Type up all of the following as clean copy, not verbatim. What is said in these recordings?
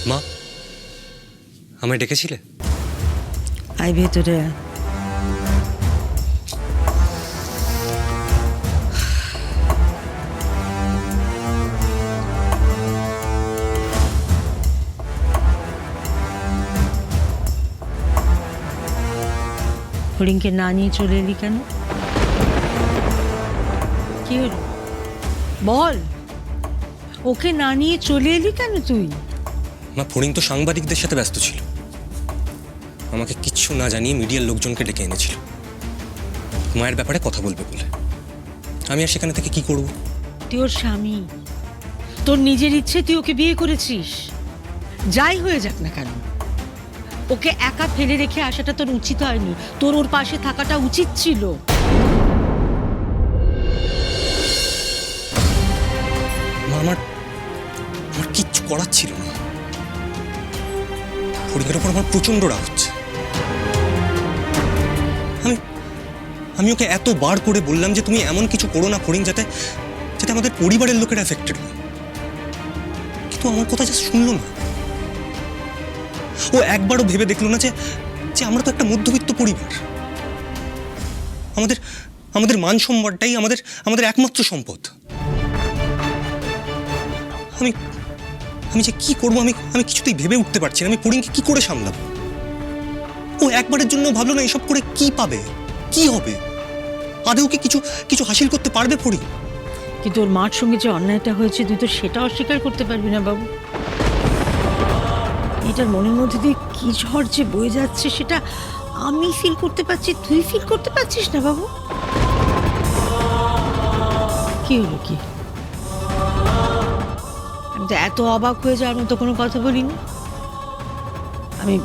মা, আমায় ডেকেছিলে? আয় ভেতরে আয়। হরিণকে না নিয়ে চলে এলি কেন? কি হলো বল, ওকে না নিয়ে চলে এলি কেন তুই? মা, ফড়িং তো সাংবাদিকদের সাথে ব্যস্ত ছিল, আমাকে কিচ্ছু না জানিয়ে মিডিয়ার লোকজনকে ডেকে এনেছিল মায়ের ব্যাপারে কথা বলবে বলে। আমি আর সেখানে থেকে কি করব? তুই ওর স্বামী, তোর নিজের ইচ্ছে তুই ওকে বিয়ে করেছিস। যাই হয়ে যাক না কেন, ওকে একা ফেলে রেখে আসাটা তোর উচিত হয়নি, তোর ওর পাশে থাকাটা উচিত ছিল। মা, আমার কিচ্ছু করার ছিল না। ফড়িংয়ের ওপর আমার প্রচন্ড রাগ হচ্ছে। আমি ওকে এতবার করে বললাম যে তুমি এমন কিছু করো না ফড়িং, যাতে আমাদের পরিবারের লোকেরা এফেক্টেড হয়, কিন্তু আমার কথা জাস্ট শুনলো না। ও একবারও ভেবে দেখলো না যে আমরা তো একটা মধ্যবিত্ত পরিবার, আমাদের মান সম্মানটাই আমাদের একমাত্র সম্পদ। আমি যে কি করবো আমি কিছুতেই ভেবে উঠতে পারছি না। আমি ফড়িংকে কি করে সামলাবো? ও একবারের জন্য ভাবলো না এসব করে কি পাবে, কি হবে, আদেও কি কিছু হাসিল করতে পারবে ফড়িং? কিন্তু ওর মার সঙ্গে যে অন্যায়টা হয়েছে তুই তো সেটা অস্বীকার করতে পারবি না বাবু। এটার মনের মধ্যে দিয়ে কি ঝড় যে বয়ে যাচ্ছে সেটা আমি ফিল করতে পারছি, তুই ফিল করতে পারছিস না বাবু। কি হলো কি? আমি তো এত অবাক হয়ে যাওয়ার মতো কোনো কথা বলিনি। আমি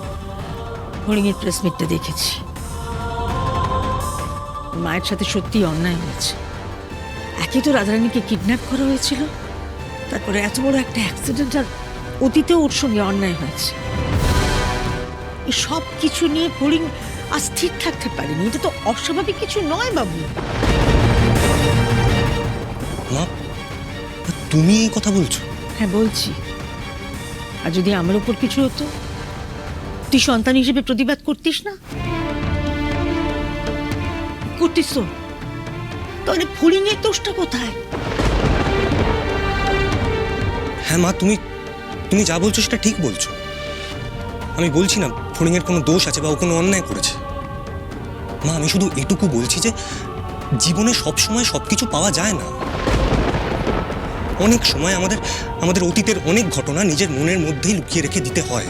হরিণের প্রেস মিটটা দেখেছি, মায়ের সাথে সত্যি অন্যায় হয়েছে। একে তো রাধারানীকে কিডন্যাপ করা হয়েছিল, তারপরে এত বড় একটা অ্যাক্সিডেন্ট, আর অতীতে ওর সঙ্গে অন্যায় হয়েছে। এই সব কিছু নিয়ে হরিণ আর স্থির থাকতে পারেনি। এটা তো অস্বাভাবিক কিছু নয় বাবু। মা, তুমি এই কথা বলছো? হ্যাঁ বলছি। আর যদি আমার উপর কিছু হতো, তুই সন্তান হিসেবে প্রতিবাদ করতিস না? করতিস তো? তাহলে ফড়িংয়ের দোষটা কোথায়? হ্যাঁ মা, তুমি যা বলছো সেটা ঠিক বলছো। আমি বলছি না ফড়িংয়ের কোনো দোষ আছে বা ও কোনো অন্যায় করেছে। মা, আমি শুধু এটুকু বলছি যে জীবনে সবসময় সবকিছু পাওয়া যায় না। অনেক সময় আমাদের অতীতের অনেক ঘটনা নিজের মনের মধ্যেই লুকিয়ে রেখে দিতে হয়,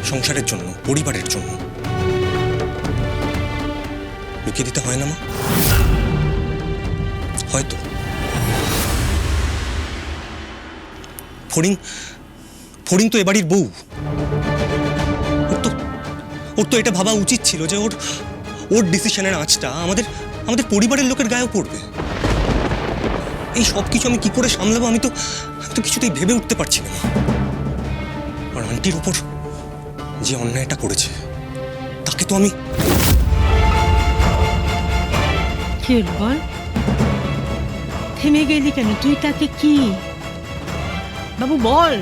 সংসারের জন্য, পরিবারের জন্য। লুকিয়ে দিতে হয় না মা? হয়তো ফড়িং তো এবাড়ির বউ। ওর তো এটা ভাবা উচিত ছিল যে ওর ডিসিশনের আঁচটা আমাদের পরিবারের লোকের গায়েও পড়বে। এই সব কিছু আমি কি করে সামলাবো আমি তো কিছুতেই ভেবে উঠতে পারছি না। আর আন্টির উপর যে অন্যায়টা করেছে তাকে তো আমি... কি হলো বল, থেমে গেলি কেন? তুই তাকে কি বাবু বল।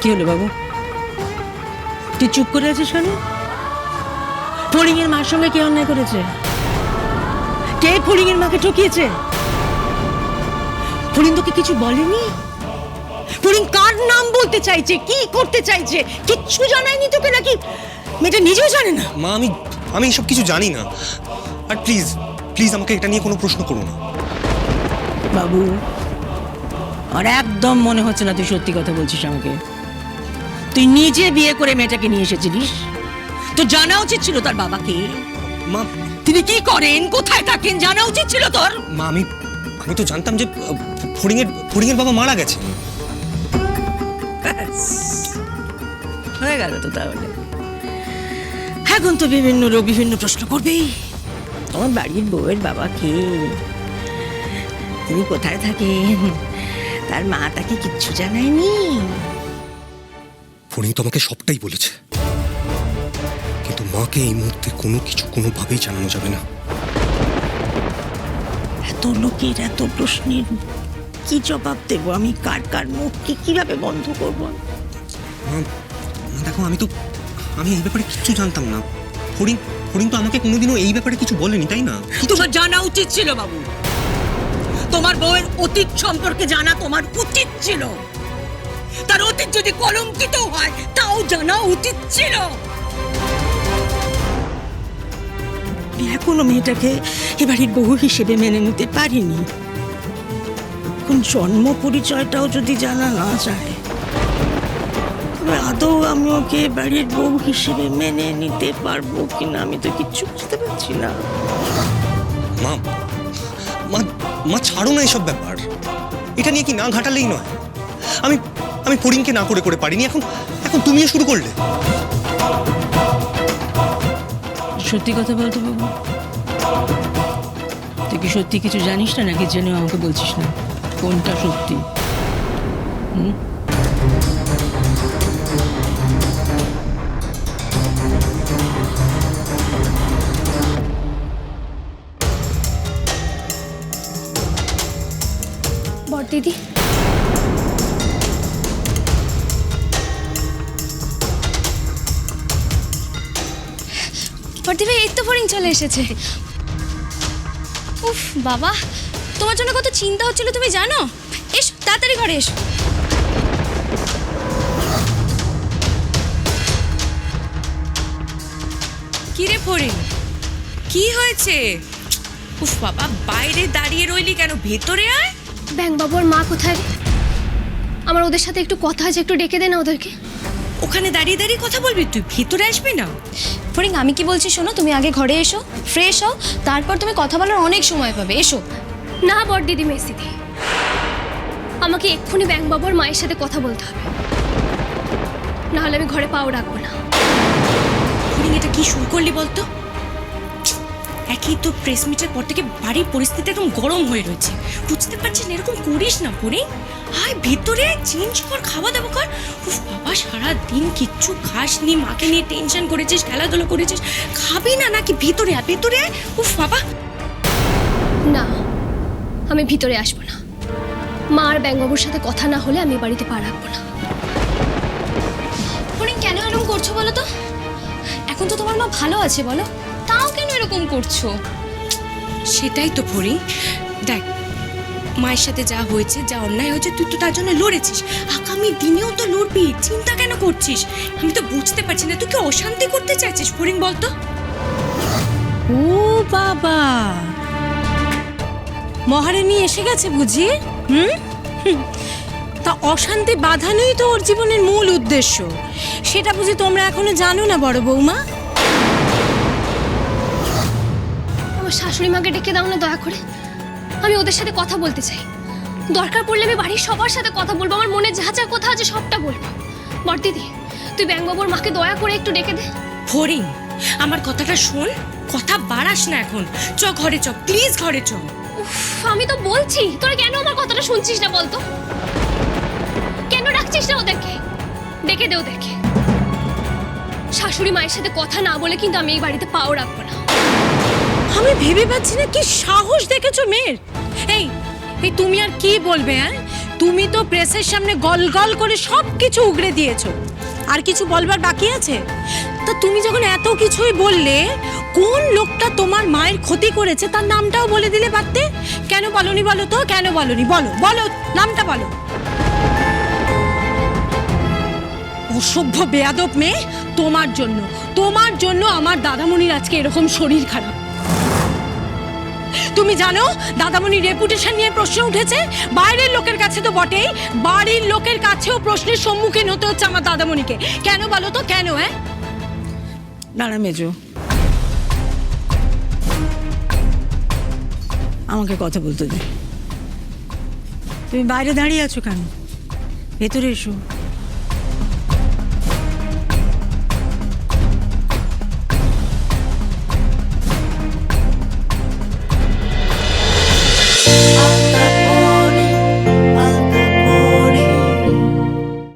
কি হলো বাবু, তুই চুপ করে আছিস কেন? ফড়িংয়ের মার সঙ্গে কে অন্যায় করেছে? কে ফড়িংয়ের মাকে ঠকিয়েছে? ফড়িং তোকে কিছু বলেনি? ফড়িং কার নাম বলতে চাইছে, কি করতে চাইছে কিচ্ছু জানায়নি তোকে? নাকি মেয়েটা নিজেও জানে না? মা, আমি এসব কিছু জানি না। আর প্লিজ প্লিজ আমাকে এটা নিয়ে কোনো প্রশ্ন করো না। বাবু, আর একদম মনে হচ্ছে না তুই সত্যি কথা বলছিস আমাকে। তুই নিজে বিয়ে করে মেয়েটাকে নিয়ে এসেছিলিস, তো জানা উচিত ছিল তার বাবাকে। মা, তিনি কি করেন, কোথায় থাকেন, জানা উচিত ছিল তোর। মা, আমি তো জানতাম যে ফড়িংয়ের বাবা মারা গেছে। হয়ে গেল তো তাহলে। এখন তো বিভিন্ন লোক বিভিন্ন প্রশ্ন করবেই। তোমার বাড়ির বউয়ের বাবা কে, তিনি কোথায় থাকেন, তার মা তাকে কিচ্ছু জানায়নি? ফড়িং তো আমাকে সবটাই বলেছে, কিন্তু মাকে এই মুহূর্তে কোনো কিছু কোনোভাবেই জানানো যাবে না। এত লোকের এত প্রশ্নের কি জবাব দেবো আমি? কার কার মুখকে কিভাবে বন্ধ করবো? মা, দেখো আমি এই ব্যাপারে কিচ্ছু জানতাম না। ফড়িং ফড়িং তো আমাকে কোনোদিনও এই ব্যাপারে কিছু বলেনি, তাই না? তোমার জানা উচিত ছিল বাবু। তোমার বউয়ের অতীত সম্পর্কে জানা তোমার উচিত ছিল। তার অতীত যদি কলঙ্কিত হয় তাও জানা উচিত ছিল। এখনো মেয়েটাকে এবাড়ির বহু হিসেবে মেনে নিতে পারিনি। কোন জন্ম পরিচয়টাও যদি জানা না যায়, তবে আদৌ আমি ওকে বাড়ির বউ হিসেবে মেনে নিতে পারবো কিনা আমি তো কিচ্ছু বুঝতে পারছি না। মা মা মা ছাড়ো না এসব ব্যাপার। এটা নিয়ে কি না ঘাটালেই নয়? আমি আমি ফড়িংকে না করে করে পারিনি, এখন এখন তুমিও শুরু করলে। সত্যি কথা বলতো বাবু, তুই কি সত্যি কিছু জানিস না নাকি জেনেও আমাকে বলছিস না? কোনটা সত্যি? বড়দিদি, বড়দিদি এই তো ফড়িং চলে এসেছে। উফ বাবা, তোমার জন্য কত চিন্তা হচ্ছিল তুমি জানো। এসো তাড়াতাড়ি ঘরে এসো। কি রে ফড়িং, কি হয়েছে? উফ বাবা, বাইরে দাঁড়িয়ে রইলি কেন? ভেতরে আয়। ব্যাংকবাবুর মা কোথায়? আমার ওদের সাথে একটু কথা আছে, একটু ডেকে দে না ওদেরকে। ওখানে দাঁড়িয়ে দাঁড়িয়ে কথা বলবি? তুই ভেতরে আসবি না? ফড়িং আমি কি বলছি শোনো, তুমি আগে ঘরে এসো, ফ্রেশ হও, তারপর তুমি কথা বলার অনেক সময় পাবে। এসো না বড়দিদি, মেসিদি আমাকে এক্ষুনি ব্যাংকবাবুর মায়ের সাথে কথা বলতে হবে, নাহলে আমি ঘরে পাও রাখবো না। ফড়িং এটা কি শুরু করলি বলতো? একই তো প্রেস মিটের পর থেকে বাড়ির পরিস্থিতি একদম গরম হয়ে রয়েছে, বুঝতে পারছিস না? এরকম করিস না ফড়িং। আয় ভেতরে আয়, চেঞ্জ কর, খাওয়া দাওয়া কর। উফ বাবা, সারাদিন কিচ্ছু খাসনি, মাকে নিয়ে টেনশন করেছিস, খেলাধুলো করেছিস, খাবি না নাকি? ভেতরে আয়, ভেতরে আয়। উফ বাবা। না, আমি ভিতরে আসবো না। মা আর ব্যাংকবাবুর সাথে কথা না হলে আমি বাড়িতে পা রাখবো না। ফড়িং কেন এরকম করছো বলো তো? এখন তো তোমার মা ভালো আছে বলো, তাও কেন এরকম করছো? সেটাই তো ফড়িং, দেখ মায়ের সাথে যা হয়েছে, যা অন্যায় হয়েছে, তুই তো তার জন্য লড়েছিস, আগামী দিনেও তো লড়বি। চিন্তা কেন করছিস? আমি তো বুঝতে পারছি না, তুই কি অশান্তি করতে চাইছিস ফড়িং বলতো? ও বাবা, মহারানী এসে গেছে বুঝি? তা অশান্তি বাঁধানোই তো ওর জীবনের মূল উদ্দেশ্য, সেটা বুঝি তোমরা এখনো জানো না বড় বৌমা? আমার শাশুড়ি মাকে ডেকে দাও না দয়া করে, আমি ওদের সাথে কথা বলতে চাই। দরকার পড়লে আমি বাড়ির সবার সাথে কথা বলবো, আমার মনে যা যা কথা আছে সবটা বলবো। বড়দিদি তুই ব্যাংকবাবুর মাকে দয়া করে একটু ডেকে দে। ফড়িং আমার কথাটা শোন, কথা বাড়াস না এখন। চ ঘরে চ, প্লিজ ঘরে চ। উফ, আমি তো বলছি, তোরা কেন আমার কথাটা শুনছিস না বলতো? কেন ডাকছিস না ওদেরকে? ডেকে দে ওদেরকে। শাশুড়ি মায়ের সাথে কথা না বলে কিন্তু আমি এই বাড়িতে পাও রাখবো না। আমি ভেবে পাচ্ছি না কি সাহস দেখেছো মেয়ের। এই এই তুমি আর কি বলবে? হ্যাঁ, তুমি তো প্রেসের সামনে গল গল করে সব কিছু উগড়ে দিয়েছো, আর কিছু বলবার বাকি আছে? তা তুমি যখন এত কিছুই বললে, কোন লোকটা তোমার মায়ের ক্ষতি করেছে তার নামটাও বলে দিলে পারতে। কেন বলনি বলো তো? কেন বলনি? বলো বলো, নামটা বলো। অসভ্য বেয়াদব মেয়ে, তোমার জন্য আমার দাদামণির আজকে এরকম শরীর খারাপ। তুমি জানো দাদামণির রেপুটেশন নিয়ে প্রশ্ন উঠেছে, বাইরের লোকের কাছে তো বটেই, বাড়ির লোকের কাছেও প্রশ্নের সম্মুখীন হতে হচ্ছে আমার দাদামণিকে। কেন বলো তো, কেন? হ্যাঁ দাঁড়া মেজো, আমাকে কথা বলতে দে। তুমি বাইরে দাঁড়িয়ে আছো কেন? ভেতরে এসো।